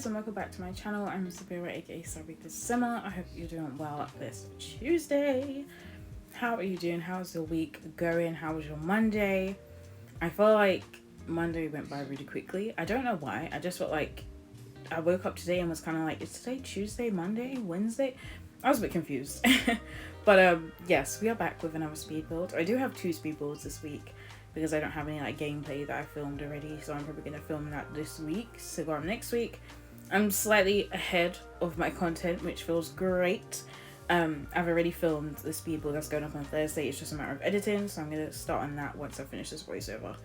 guys, and welcome back to my channel. I'm Sabythesimmer, aka Sabythesimmer. I hope you're doing well this Tuesday. How are you doing? How's your week going? How was your Monday? I feel like Monday went by really quickly. I don't know why. I just felt like I woke up today and was kind of like, is today Tuesday, Monday, Wednesday? I was a bit confused. But yes, we are back with another speed build. I do have 2 speed builds this week because I don't have any like gameplay that I filmed already, so I'm probably going to film that this week to go on next week. I'm slightly ahead of my content, which feels great. I've already filmed the speed build that's going up on Thursday. It's just a matter of editing, so I'm going to start on that once I finish this voiceover.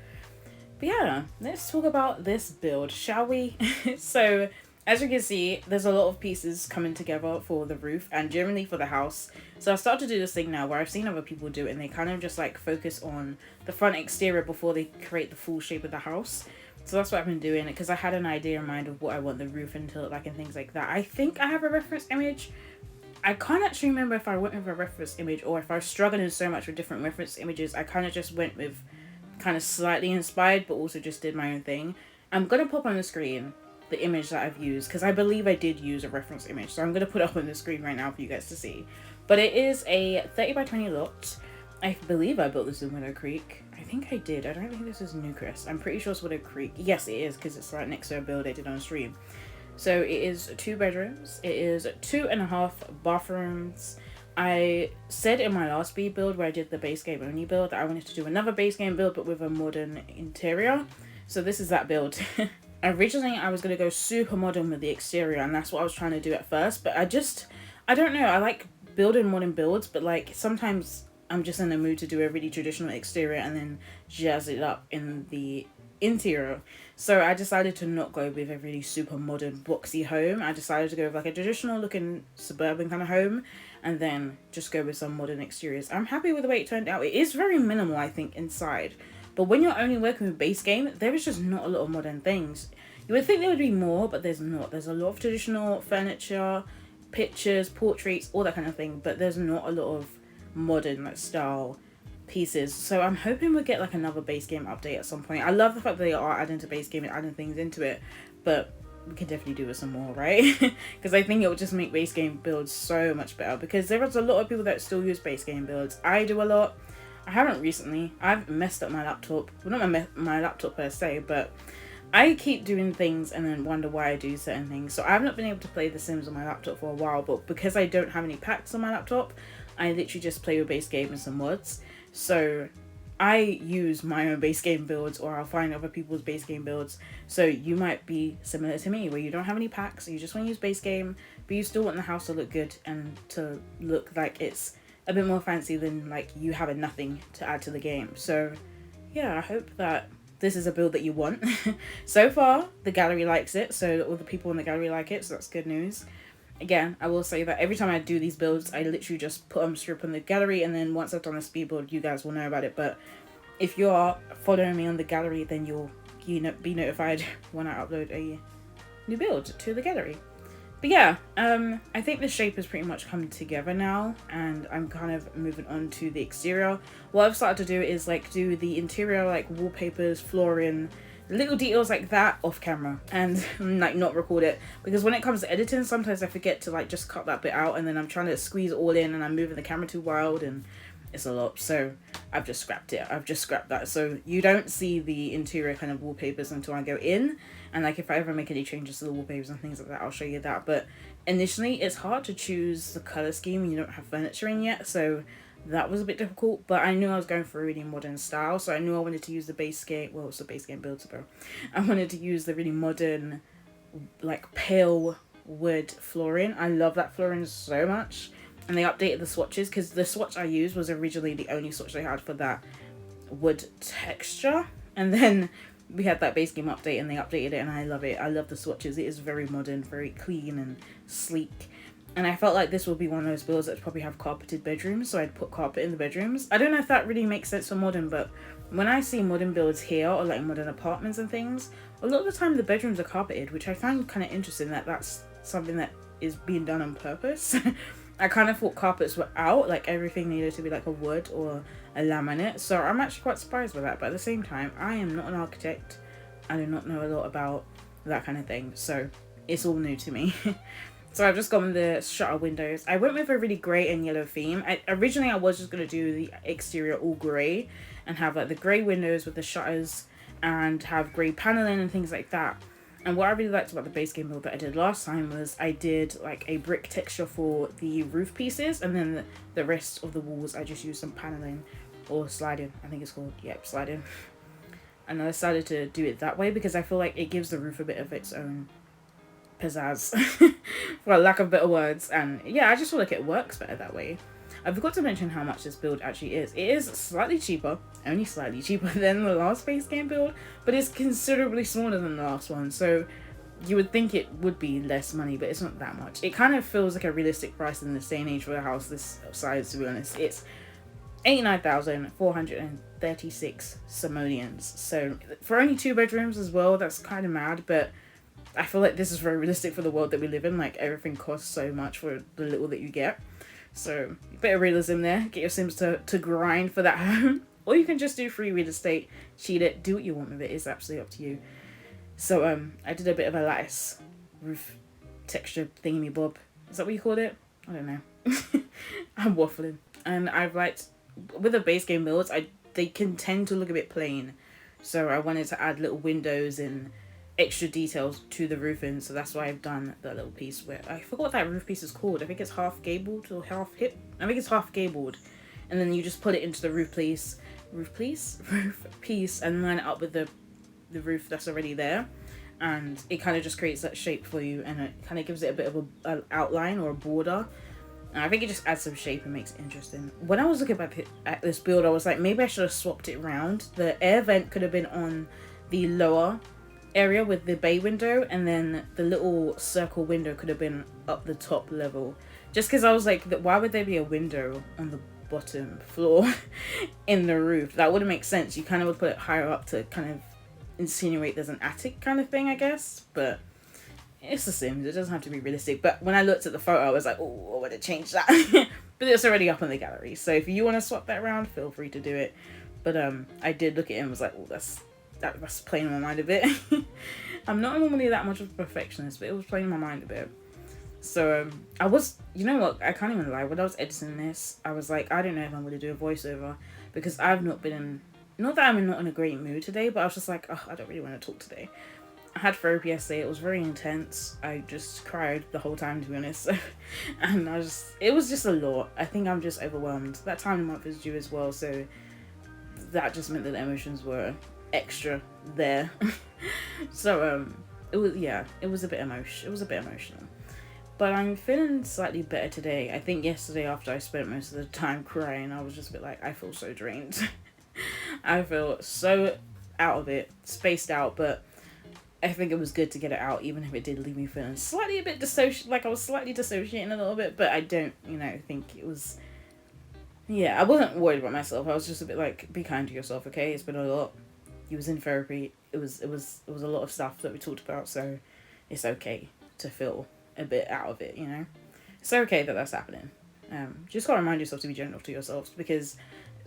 But yeah, let's talk about this build, shall we? So as you can see, there's a lot of pieces coming together for the roof and generally for the house. So I started to do this thing now where I've seen other people do it, and they kind of just like focus on the front exterior before they create the full shape of the house. So that's what I've been doing, because I had an idea in mind of what I want the roof to look like and things like that. I think I have a reference image. I can't actually remember if I went with a reference image or if I was struggling so much with different reference images. I kind of just went with kind of slightly inspired, but also just did my own thing. I'm going to pop on the screen the image that I've used, because I believe I did use a reference image, so I'm going to put it up on the screen right now for you guys to see. But it is a 30 by 20 lot. I believe I built this in Willow Creek. I think I did. I don't think this is Newcrest. I'm pretty sure it's Willow Creek. Yes, it is, because it's right next to a build I did on stream. So it is 2 bedrooms. It is 2.5 bathrooms. I said in my last speed build where I did the base game only build that I wanted to do another base game build but with a modern interior. So this is that build. Originally I was going to go super modern with the exterior, and that's what I was trying to do at first, but I don't know, I like building modern builds, but like sometimes I'm just in the mood to do a really traditional exterior and then jazz it up in the interior. So I decided to not go with a really super modern boxy home. I decided to go with like a traditional looking suburban kind of home and then just go with some modern exteriors. I'm happy with the way it turned out. It is very minimal, I think, inside. But when you're only working with base game, there is just not a lot of modern things. You would think there would be more, but there's not. There's a lot of traditional furniture, pictures, portraits, all that kind of thing, but there's not a lot of modern like style pieces. So I'm hoping we'll get like another base game update at some point. I love the fact that they are adding to base game and adding things into it, but we can definitely do with some more, right? Because I think it would just make base game builds so much better, because there is a lot of people that still use base game builds. I do a lot. I haven't recently. I've messed up my laptop. Well, not my laptop per se, but I keep doing things and then wonder why I do certain things. So I've not been able to play The Sims on my laptop for a while, but because I don't have any packs on my laptop, I literally just play with base game and some mods. So I use my own base game builds, or I'll find other people's base game builds. So you might be similar to me, where you don't have any packs, so you just want to use base game, but you still want the house to look good and to look like it's a bit more fancy than like you having nothing to add to the game. So yeah, I hope that this is a build that you want. So far the gallery likes it, so all the people in the gallery like it, so that's good news. Again, I will say that every time I do these builds, I literally just put them straight on the gallery, and then once I've done a speed build, you guys will know about it. But if you are following me on the gallery, then you'll be notified when I upload a new build to the gallery. But yeah, I think the shape has pretty much come together now, and I'm kind of moving on to the exterior. What I've started to do is like do the interior, like wallpapers, flooring, little details like that off camera, and like not record it, because when it comes to editing, sometimes I forget to like just cut that bit out, and then I'm trying to squeeze it all in, and I'm moving the camera too wild, and it's a lot. So I've just scrapped it. I've just scrapped that. So you don't see the interior kind of wallpapers until I go in. And like if I ever make any changes to the wallpapers and things like that, I'll show you that. But initially it's hard to choose the color scheme when you don't have furniture in yet. So that was a bit difficult. But I knew I was going for a really modern style. So I knew I wanted to use the base game. Well, it's a base game build, so I wanted to use the really modern, like pale wood flooring. I love that flooring so much. And they updated the swatches, because the swatch I used was originally the only swatch they had for that wood texture. And then we had that base game update and they updated it, and I love it. I love the swatches. It is very modern, very clean and sleek. And I felt like this would be one of those builds that probably have carpeted bedrooms, so I'd put carpet in the bedrooms. I don't know if that really makes sense for modern, but when I see modern builds here, or like modern apartments and things, a lot of the time the bedrooms are carpeted, which I find kind of interesting that that's something that is being done on purpose. I kind of thought carpets were out, like everything needed to be like a wood or a laminate. So I'm actually quite surprised by that. But at the same time, I am not an architect. I do not know a lot about that kind of thing. So it's all new to me. So I've just gone with the shutter windows. I went with a really grey and yellow theme. Originally I was just going to do the exterior all grey and have like the grey windows with the shutters and have grey paneling and things like that. And what I really liked about the base game build that I did last time was I did like a brick texture for the roof pieces, and then the rest of the walls I just used some paneling or sliding, I think it's called, yep, sliding. And I decided to do it that way because I feel like it gives the roof a bit of its own pizzazz, for lack of better words. And yeah, I just feel like it works better that way. I forgot to mention how much this build actually is. It is slightly cheaper, only slightly cheaper than the last base game build, but it's considerably smaller than the last one. So you would think it would be less money, but it's not that much. It kind of feels like a realistic price in this day and age for a house this size, to be honest. It's 89,436 simoleons. So for only 2 bedrooms as well, that's kind of mad, but I feel like this is very realistic for the world that we live in. Like, everything costs so much for the little that you get. So, a bit of realism there. Get your Sims to grind for that home. Or you can just do free real estate, cheat it, do what you want with it. It's absolutely up to you. So, I did a bit of a lattice roof texture thingy bob. Is that what you called it? I don't know. I'm waffling. And I've liked, with the base game builds, they can tend to look a bit plain. So, I wanted to add little windows and extra details to the roofing, so that's why I've done that little piece where I forgot what that roof piece is called. I think it's half gabled or half hip. I think it's half gabled, and then you just put it into the roof piece, and line it up with the roof that's already there, and it kind of just creates that shape for you, and it kind of gives it a bit of an outline or a border. And I think it just adds some shape and makes it interesting. When I was looking at this build, I was like, maybe I should have swapped it around. The air vent could have been on the lower area with the bay window, and then the little circle window could have been up the top level, just because I was like, why would there be a window on the bottom floor in the roof? That wouldn't make sense. You kind of would put it higher up to kind of insinuate there's an attic kind of thing, I guess. But it's The Sims, it doesn't have to be realistic. But when I looked at the photo, I was like, oh, I would have changed that. But it's already up in the gallery, so if you want to swap that around, feel free to do it. But I did look at it and was like, oh, that's playing in my mind a bit. I'm not normally that much of a perfectionist, but it was playing in my mind a bit. So I was, you know what, I can't even lie, when I was editing this, I was like, I don't know if I'm going to do a voiceover, because I've not been in, not that I'm not in a great mood today, but I was just like, oh, I don't really want to talk today. I had therapy yesterday. It was very intense. I just cried the whole time, to be honest. And it was just a lot. I think I'm just overwhelmed. That time of the month is due as well, so that just meant that the emotions were extra there. So it was a bit emotional, but I'm feeling slightly better today. I think yesterday, after I spent most of the time crying, I was just a bit like, I feel so drained. I feel so out of it, spaced out, but I think it was good to get it out, even if it did leave me feeling slightly a bit like I was slightly dissociating a little bit, but I don't, think it was, I wasn't worried about myself. I was just a bit like, be kind to yourself, okay? It's been a lot. You was in therapy. It was a lot of stuff that we talked about, so it's okay to feel a bit out of it, It's okay that that's happening. Just gotta remind yourself to be gentle to yourselves, because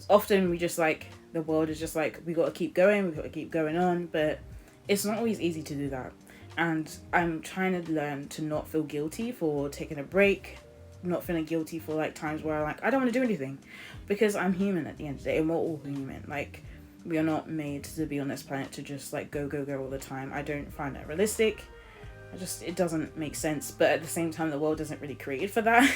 often we just like, the world is just like, we gotta keep going, we gotta keep going on, but it's not always easy to do that. And I'm trying to learn to not feel guilty for taking a break, not feeling guilty for like times where I don't want to do anything, because I'm human at the end of the day, and we're all human. Like, we are not made to be on this planet to just like go all the time. I don't find that realistic. It doesn't make sense. But at the same time, the world isn't really created for that.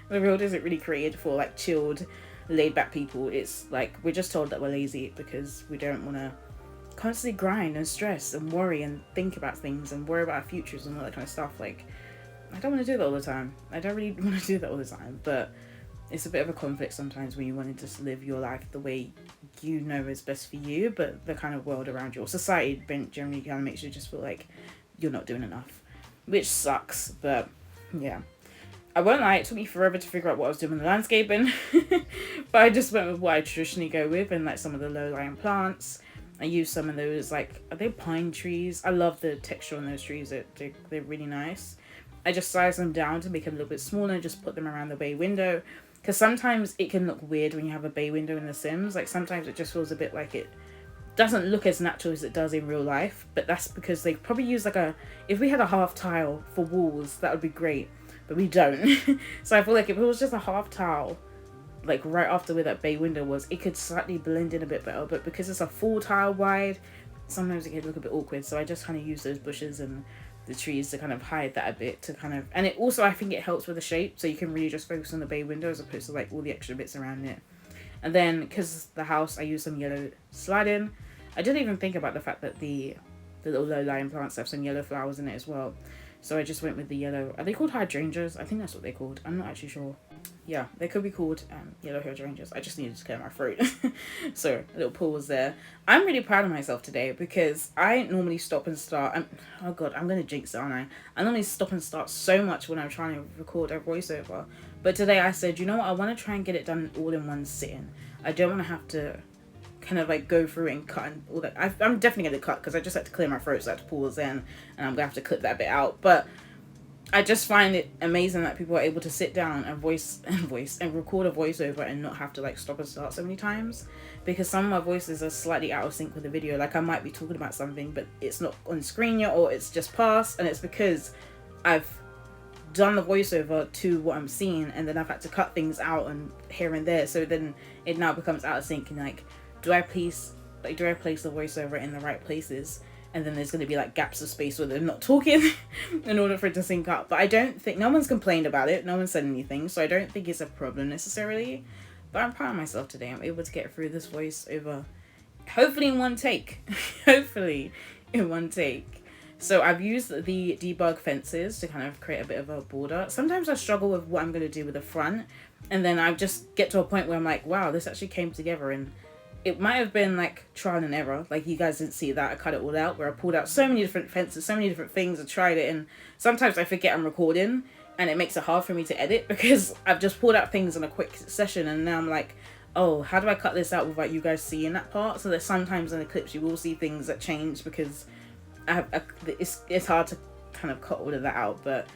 The world isn't really created for like chilled, laid back people. It's like, we're just told that we're lazy because we don't want to constantly grind and stress and worry and think about things and worry about our futures and all that kind of stuff. Like, I don't want to do that all the time. I don't really want to do that all the time, but it's a bit of a conflict sometimes when you want to just live your life the way you know is best for you, but the kind of world around you or society generally kind of makes you just feel like you're not doing enough, which sucks. But yeah, I won't lie, it took me forever to figure out what I was doing in the landscaping. But I just went with what I traditionally go with, and like some of the low-lying plants. I used some of those, like, are they pine trees? I love the texture on those trees. They're really nice. I just sized them down to make them a little bit smaller and just put them around the bay window. Because sometimes it can look weird when you have a bay window in The Sims. Like, sometimes it just feels a bit like it doesn't look as natural as it does in real life, but that's because they probably use like if we had a half tile for walls, that would be great, but we don't. So I feel like if it was just a half tile, like right after where that bay window was, it could slightly blend in a bit better, but because it's a full tile wide, sometimes it can look a bit awkward. So I just kind of use those bushes and the trees to kind of hide that a bit, to kind of, and it also, I think it helps with the shape, so you can really just focus on the bay window as opposed to like all the extra bits around it. And then because the house, I used some yellow sliding. I didn't even think about the fact that the little low-lying plants have some yellow flowers in it as well. So I just went with the yellow. Are they called hydrangeas? I think that's what they're called. I'm not actually sure. Yeah, they could be called yellow hydrangeas. I just needed to clear my throat. So a little pause there. I'm really proud of myself today because I normally stop and start. Oh God, I'm going to jinx it, aren't I? I normally stop and start so much when I'm trying to record a voiceover. But today I said, you know what? I want to try and get it done all in one sitting. I don't want to have to kind of like go through and cut and all that. I'm definitely going to cut because I just had to clear my throat, so I had to pause in, and I'm going to have to clip that bit out. But I just find it amazing that people are able to sit down and voice and record a voiceover and not have to like stop and start so many times, because some of my voices are slightly out of sync with the video. Like I might be talking about something but it's not on screen yet, or it's just passed, and it's because I've done the voiceover to what I'm seeing, and then I've had to cut things out and here and there, so then it now becomes out of sync. And like, do I place the voiceover in the right places? And then there's going to be like gaps of space where they're not talking in order for it to sync up. But I don't think, no one's complained about it, no one said anything, so I don't think it's a problem necessarily. But I'm proud of myself today. I'm able to get through this voiceover hopefully in one take. Hopefully in one take. So I've used the debug fences to kind of create a bit of a border. Sometimes I struggle with what I'm going to do with the front, and then I just get to a point where I'm like, wow, this actually came together. And it might have been like trial and error. Like you guys didn't see that. I cut it all out, where I pulled out so many different fences, so many different things, and tried it. And sometimes I forget I'm recording, and it makes it hard for me to edit because I've just pulled out things in a quick session, and now I'm like, oh, how do I cut this out without you guys seeing that part? So there's sometimes in the clips you will see things that change because it's hard to kind of cut all of that out. But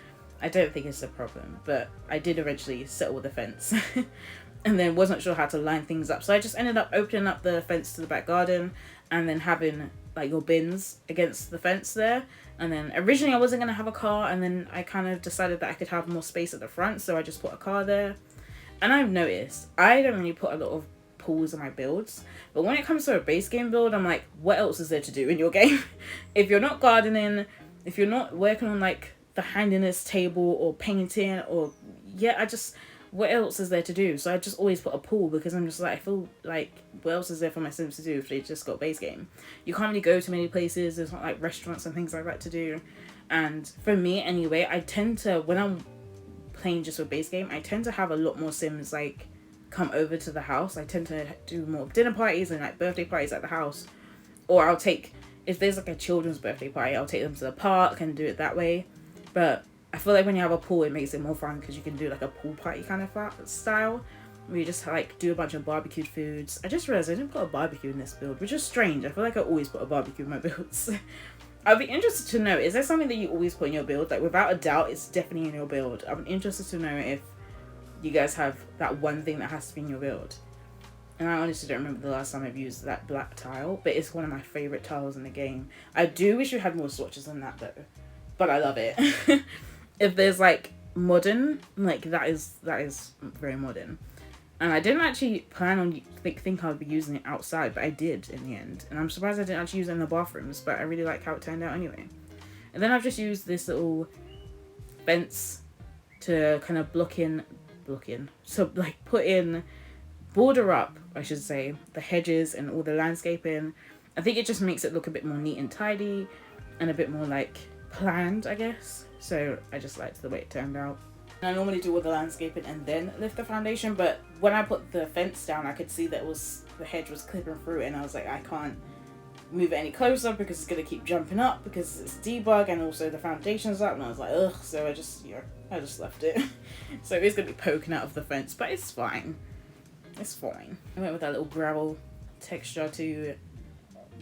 I don't think it's a problem. But I did eventually settle the fence. And then wasn't sure how to line things up. So I just ended up opening up the fence to the back garden, and then having like your bins against the fence there. And then originally I wasn't going to have a car, and then I kind of decided that I could have more space at the front, so I just put a car there. And I've noticed I don't really put a lot of pools in my builds, but when it comes to a base game build, I'm like, what else is there to do in your game? If you're not gardening, if you're not working on like the handiness table or painting, or what else is there to do? So I just always put a pool, because I'm just like, I feel like, what else is there for my Sims to do if they just got base game? You can't really go to many places. There's not like restaurants and things like that to do. And for me anyway, I tend to, when I'm playing just with base game, I tend to have a lot more Sims like come over to the house. I tend to do more dinner parties and like birthday parties at the house. Or I'll take, if there's like a children's birthday party, I'll take them to the park and do it that way. But I feel like when you have a pool, it makes it more fun because you can do like a pool party kind of style, where you just like do a bunch of barbecued foods. I just realized I didn't put a barbecue in this build, which is strange. I feel like I always put a barbecue in my builds. I'd be interested to know, is there something that you always put in your build? Like without a doubt, it's definitely in your build. I'm interested to know if you guys have that one thing that has to be in your build. And I honestly don't remember the last time I've used that black tile, but it's one of my favorite tiles in the game. I do wish we had more swatches than that though, but I love it. If there's like modern, like that is very modern. And I didn't actually plan on think I would be using it outside, but I did in the end. And I'm surprised I didn't actually use it in the bathrooms, but I really like how it turned out anyway. And then I've just used this little fence to kind of so like border up, I should say, the hedges and all the landscaping. I think it just makes it look a bit more neat and tidy and a bit more like planned, I guess. So I just liked the way it turned out. And I normally do all the landscaping and then lift the foundation, but when I put the fence down, I could see that the hedge was clipping through it, and I was like, I can't move it any closer because it's gonna keep jumping up because it's debug, and also the foundation's up, and I was like, ugh. So I just left it. So it's gonna be poking out of the fence, but it's fine. It's fine. I went with that little gravel texture to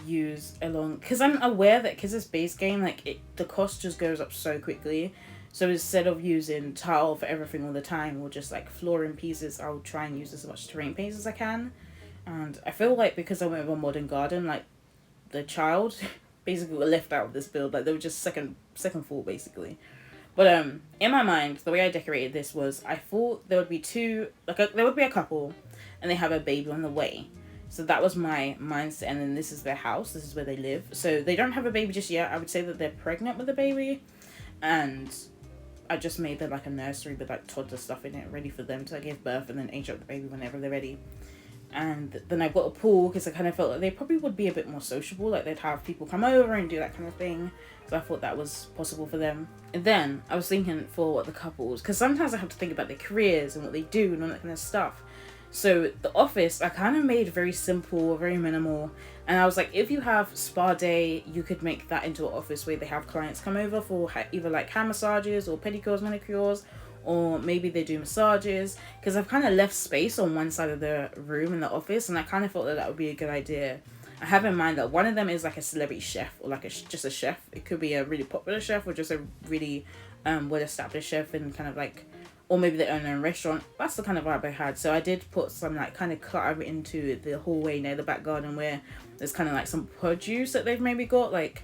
use along, because I'm aware that because it's base game, like the cost just goes up so quickly. So instead of using tile for everything all the time, or just like flooring pieces, I'll try and use as much terrain paints as I can. And I feel like because I went with a modern garden, like the child basically were left out of this build. Like they were just second thought basically. But in my mind, the way I decorated this was I thought there would be there would be a couple, and they have a baby on the way. So that was my mindset. And then this is their house. This is where they live. So they don't have a baby just yet. I would say that they're pregnant with a baby, and I just made them like a nursery with like toddler stuff in it, ready for them to give birth and then age up the baby whenever they're ready. And then I've got a pool because I kind of felt like they probably would be a bit more sociable, like they'd have people come over and do that kind of thing. So I thought that was possible for them. And then I was thinking for the couples, because sometimes I have to think about their careers and what they do and all that kind of stuff. So the office I kind of made very simple, very minimal. And I was like, if you have spa day, you could make that into an office where they have clients come over for either like hand massages or pedicures, manicures, or maybe they do massages, because I've kind of left space on one side of the room in the office, and I kind of thought that would be a good idea. I have in mind that one of them is like a celebrity chef, or like just a chef. It could be a really popular chef or just a really well-established chef, and kind of like, or maybe they own their own restaurant. That's the kind of vibe I had. So I did put some like kind of clutter into the hallway near the back garden, where there's kind of like some produce that they've maybe got, like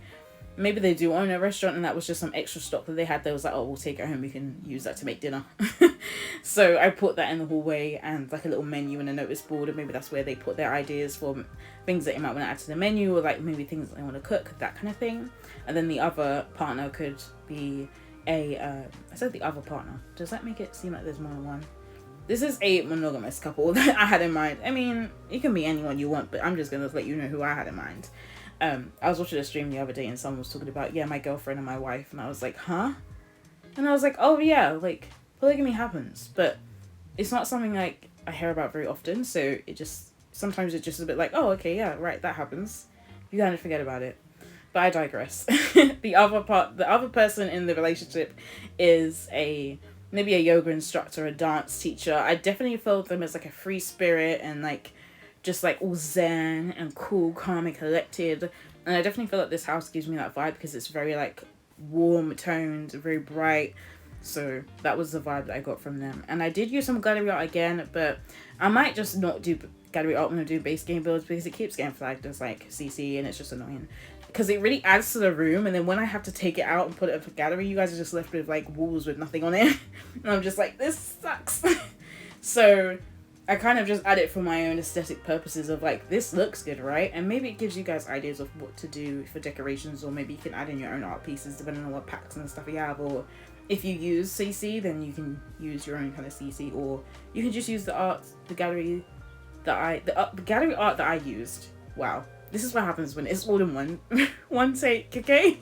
maybe they do own a restaurant and that was just some extra stock that they had. They was like, oh, we'll take it home, we can use that to make dinner. So I put that in the hallway, and like a little menu and a notice board, and maybe that's where they put their ideas for things that you might want to add to the menu, or like maybe things that they want to cook, that kind of thing. And then the other partner could be I said the other partner. Does that make it seem like there's more than one? This is a monogamous couple that I had in mind. I mean, it can be anyone you want, but I'm just going to let you know who I had in mind. I was watching a stream the other day and someone was talking about, yeah, my girlfriend and my wife. And I was like, huh? And I was like, oh yeah, like polygamy happens, but it's not something like I hear about very often. So sometimes it's just a bit like, oh, okay, yeah, right, that happens. You kind of forget about it. But I digress. The other person in the relationship is maybe a yoga instructor, a dance teacher. I definitely felt them as like a free spirit and like just like all zen and cool, calm and collected. And I definitely feel like this house gives me that vibe because it's very like warm toned, very bright. So that was the vibe that I got from them. And I did use some gallery art again, but I might just not do gallery art when I do base game builds because it keeps getting flagged as like CC and it's just annoying. Because it really adds to the room, and then when I have to take it out and put it up a gallery, you guys are just left with like walls with nothing on it. And I'm just like, this sucks. So I kind of just add it for my own aesthetic purposes of like, this looks good, right? And maybe it gives you guys ideas of what to do for decorations, or maybe you can add in your own art pieces depending on what packs and stuff you have. Or if you use CC, then you can use your own kind of CC, or you can just use the gallery art that I used. Wow. This is what happens when it's all in one take, okay?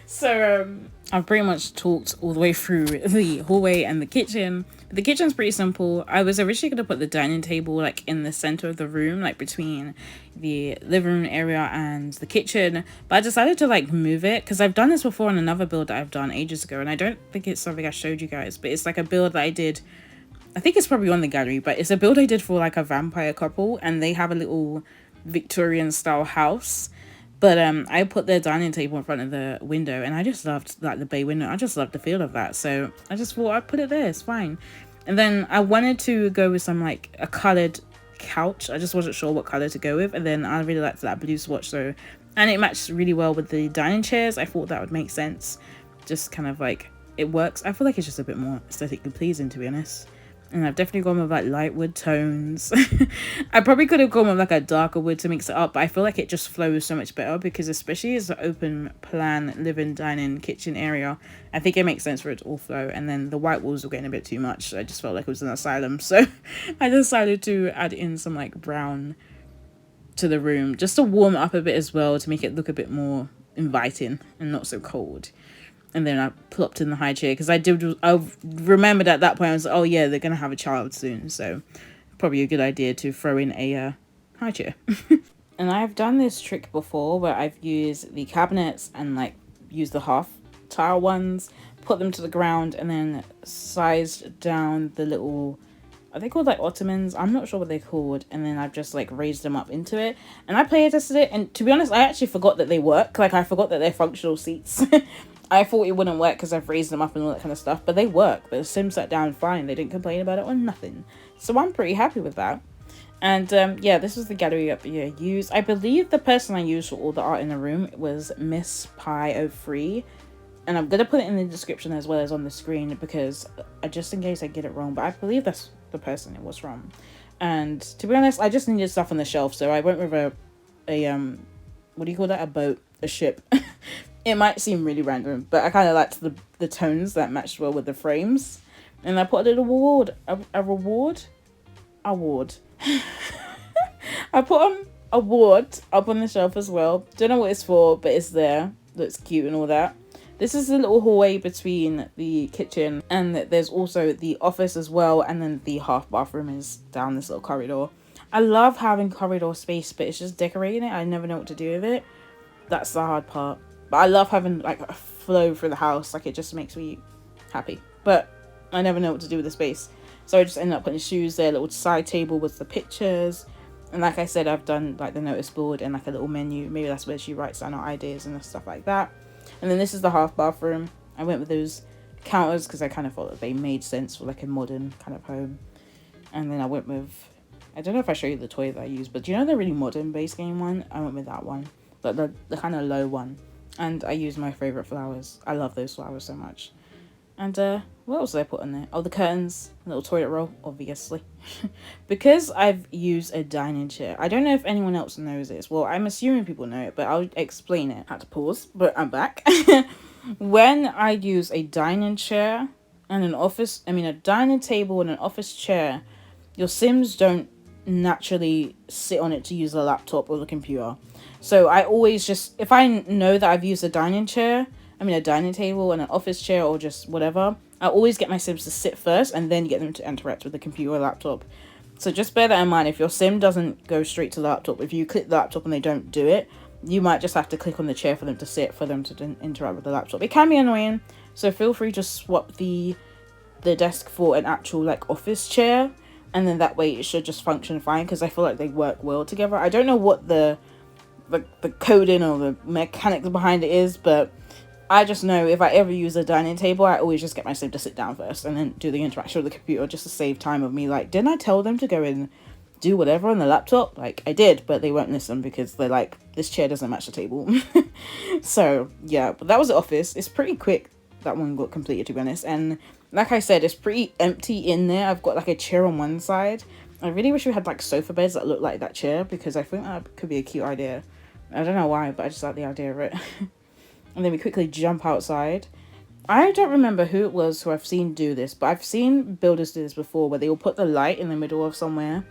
So I've pretty much talked all the way through the hallway and the kitchen. The kitchen's pretty simple. I was originally going to put the dining table like in the center of the room, like between the living room area and the kitchen, but I decided to like move it because I've done this before on another build that I've done ages ago, and I don't think it's something I showed you guys, but it's like a build that I did. I think it's probably on the gallery, but it's a build I did for like a vampire couple, and they have a little Victorian style house, but I put their dining table in front of the window, and I just loved like the bay window. I just loved the feel of that, so I just thought I'd put it there. It's fine. And then I wanted to go with some like a colored couch. I just wasn't sure what color to go with, and then I really liked that blue swatch, so, and it matched really well with the dining chairs. I thought that would make sense, just kind of like it works. I feel like it's just a bit more aesthetically pleasing, to be honest. And I've definitely gone with like light wood tones. I probably could have gone with like a darker wood to mix it up, but I feel like it just flows so much better because especially as an open plan living, dining, kitchen area, I think it makes sense for it to all flow. And then the white walls were getting a bit too much. I just felt like it was an asylum. So I decided to add in some like brown to the room just to warm it up a bit as well, to make it look a bit more inviting and not so cold. And then I plopped in the high chair because I remembered at that point, I was like, oh yeah, they're going to have a child soon. So probably a good idea to throw in a high chair. And I've done this trick before where I've used the cabinets and like used the half tile ones, put them to the ground, and then sized down the little, are they called like ottomans? I'm not sure what they're called. And then I've just like raised them up into it. And I play tested it. And to be honest, I actually forgot that they work. Like I forgot that they're functional seats. I thought it wouldn't work because I've raised them up and all that kind of stuff, but they work. The Sim sat down fine. They didn't complain about it or nothing. So I'm pretty happy with that. And yeah, this was the gallery up here I used. I believe the person I used for all the art in the room was Miss Pie 03. And I'm going to put it in the description as well as on the screen, because just in case I get it wrong. But I believe that's the person it was from. And to be honest, I just needed stuff on the shelf. So I went with a what do you call that? A boat, a ship. It might seem really random, but I kind of liked the tones that matched well with the frames. And I put a little reward. I put an award up on the shelf as well. Don't know what it's for, but it's there. Looks cute and all that. This is a little hallway between the kitchen, and there's also the office as well, and then the half bathroom is down this little corridor. I love having corridor space, but it's just decorating it. I never know what to do with it. That's the hard part. But I love having like a flow through the house. Like, it just makes me happy. But I never know what to do with the space. So I just ended up putting shoes there, a little side table with the pictures. And like I said, I've done like the notice board and like a little menu. Maybe that's where she writes down her ideas and stuff like that. And then this is the half bathroom. I went with those counters because I kind of thought that they made sense for like a modern kind of home. And then I went with, I don't know if I show you the toy that I used, but do you know the really modern base game one? I went with that one, but the kind of low one. And I used my favorite flowers. I love those flowers so much. And what else did I put in there? Oh, the curtains, a little toilet roll, obviously. Because I've used a dining chair. I don't know if anyone else knows this. Well, I'm assuming people know it, but I'll explain it. Had to pause, but I'm back. When I use a dining chair and a dining table and an office chair, your Sims don't naturally sit on it to use the laptop or the computer. So I always just, if I know that I've used a dining table and an office chair or just whatever, I always get my Sims to sit first and then get them to interact with the computer or laptop. So just bear that in mind. If your Sim doesn't go straight to the laptop, if you click the laptop and they don't do it, you might just have to click on the chair for them to sit, for them to interact with the laptop. It can be annoying, so feel free to swap the desk for an actual like office chair, and then that way it should just function fine, because I feel like they work well together. I don't know what the coding or the mechanics behind it is, but I just know if I ever use a dining table, I always just get my Sim to sit down first and then do the interaction with the computer, just to save time of me like, didn't I tell them to go and do whatever on the laptop? Like, I did, but they won't listen because they're like, this chair doesn't match the table. So yeah, but that was the office. It's pretty quick. That one got completed, to be honest. And like I said, it's pretty empty in there. I've got like a chair on one side. I really wish we had like sofa beds that look like that chair, because I think that could be a cute idea. I don't know why, but I just like the idea of it. And then we quickly jump outside. I don't remember who it was who I've seen do this, but I've seen builders do this before, where they will put the light in the middle of somewhere,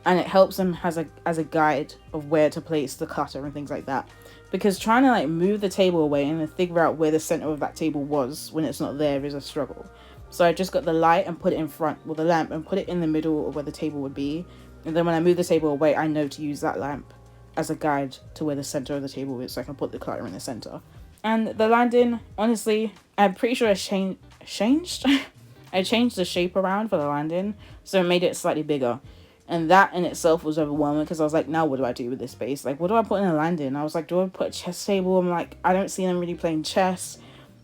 and it helps them as a guide of where to place the clutter and things like that. Because trying to like move the table away and then figure out where the center of that table was when it's not there is a struggle. So I just got the light and put it in front with the lamp and put it in the middle of where the table would be. And then when I move the table away, I know to use that lamp as a guide to where the center of the table is, so I can put the clutter in the center. And the landing, honestly, I'm pretty sure I changed I changed the shape around for the landing, so it made it slightly bigger. And that in itself was overwhelming, because I was like, now what do I do with this space? Like, what do I put in a landing? I was like, do I put a chess table? I'm like, I don't see them really playing chess.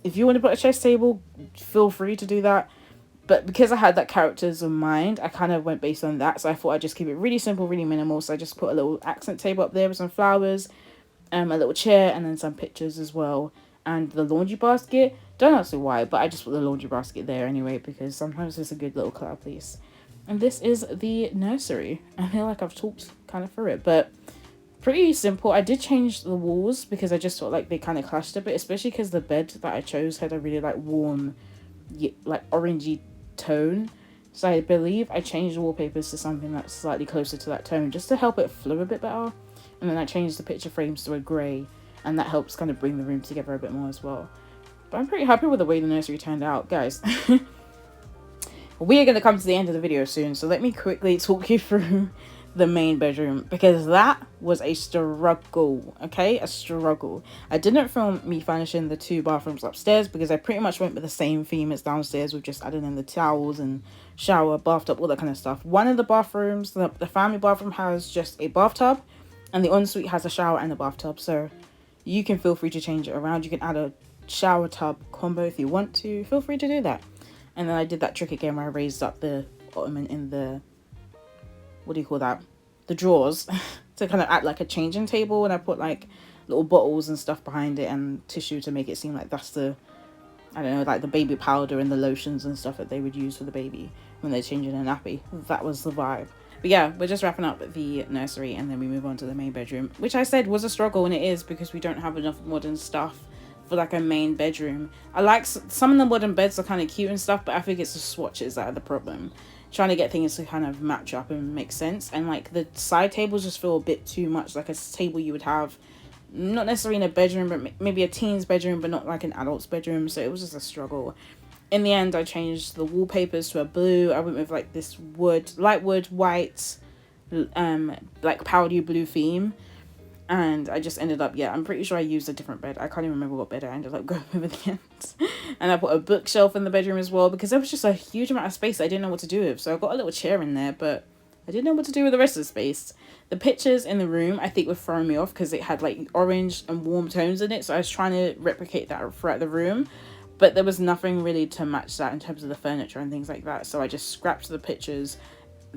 If you want to put a chess table, feel free to do that. But because I had that characters in mind, I kind of went based on that. So I thought I'd just keep it really simple, really minimal. So I just put a little accent table up there with some flowers, a little chair, and then some pictures as well. And the laundry basket, don't ask me why, but I just put the laundry basket there anyway, because sometimes it's a good little clutter piece. And this is the nursery. I feel like I've talked kind of through it, but pretty simple. I did change the walls because I just felt like they kind of clashed a bit, especially because the bed that I chose had a really like warm, like orangey tone. So I believe I changed the wallpapers to something that's slightly closer to that tone, just to help it flow a bit better. And then I changed the picture frames to a grey, and that helps kind of bring the room together a bit more as well. But I'm pretty happy with the way the nursery turned out, guys. We are going to come to the end of the video soon, so let me quickly talk you through the main bedroom, because that was a struggle, okay? A struggle. I didn't film me finishing the 2 bathrooms upstairs because I pretty much went with the same theme as downstairs, with just adding in the towels and shower, bathtub, all that kind of stuff. One of the bathrooms, the family bathroom, has just a bathtub, and the ensuite has a shower and a bathtub, so you can feel free to change it around. You can add a shower tub combo if you want to. Feel free to do that. And then I did that trick again where I raised up the ottoman in the what do you call that? The drawers to kind of act like a changing table, and I put like little bottles and stuff behind it and tissue to make it seem like that's the, I don't know, like the baby powder and the lotions and stuff that they would use for the baby when they're changing a nappy. That was the vibe. But yeah, we're just wrapping up the nursery and then we move on to the main bedroom, which I said was a struggle, and it is because we don't have enough modern stuff for like a main bedroom. I like some of the modern beds are kind of cute and stuff, but I think it's the swatches that are the problem. Trying to get things to kind of match up and make sense, and like the side tables just feel a bit too much like a table you would have not necessarily in a bedroom, but maybe a teen's bedroom, but not like an adult's bedroom. So it was just a struggle. In the end, I changed the wallpapers to a blue. I went with like this wood, light wood, white, like powdery blue theme. And I just ended up, yeah, I'm pretty sure I used a different bed. I can't even remember what bed I ended up going with in the end. And I put a bookshelf in the bedroom as well, because there was just a huge amount of space I didn't know what to do with. So I got a little chair in there, but I didn't know what to do with the rest of the space. The pictures in the room, I think, were throwing me off because it had like orange and warm tones in it. So I was trying to replicate that throughout the room, but there was nothing really to match that in terms of the furniture and things like that. So I just scrapped the pictures.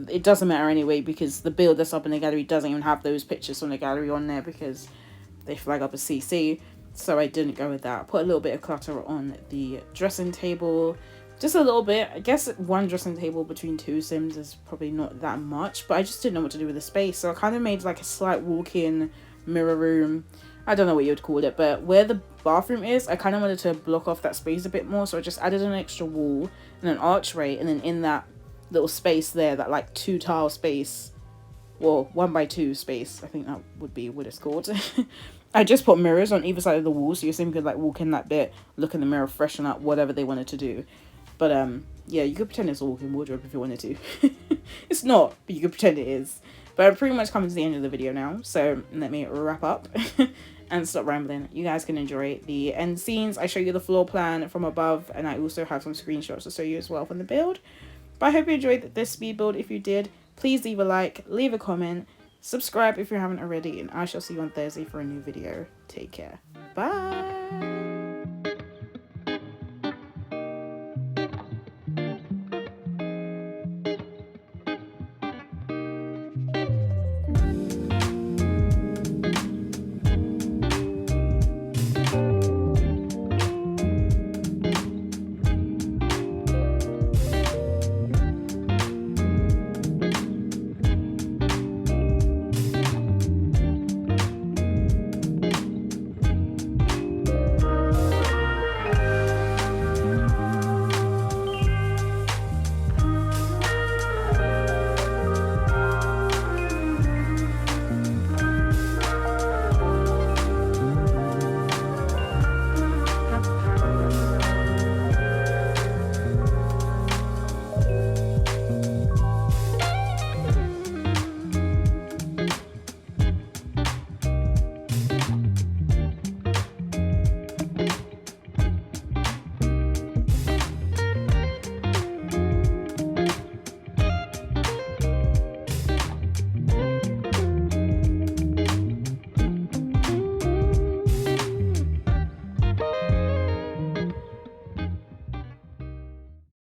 It doesn't matter anyway, because the build that's up in the gallery doesn't even have those pictures from the gallery on there because they flag up as CC. So I didn't go with that. Put a little bit of clutter on the dressing table. Just a little bit. I guess one dressing table between two Sims is probably not that much, but I just didn't know what to do with the space. So I kind of made like a slight walk-in mirror room. I don't know what you would call it, but where the bathroom is, I kind of wanted to block off that space a bit more. So I just added an extra wall and an archway, and then in that little space there, that like 2 tile space, well, 1x2 space, I think that would be what it's called. I just put mirrors on either side of the wall, so your Sim could like walk in that bit, look in the mirror, freshen up, whatever they wanted to do. But yeah, you could pretend it's a walk-in wardrobe if you wanted to. It's not, but you could pretend it is. But I've pretty much come to the end of the video now, so let me wrap up and stop rambling. You guys can enjoy the end scenes. I show you the floor plan from above, and I also have some screenshots to show you as well from the build. But I hope you enjoyed this speed build. If you did, please leave a like, leave a comment, subscribe if you haven't already, and I shall see you on Thursday for a new video. Take care. Bye.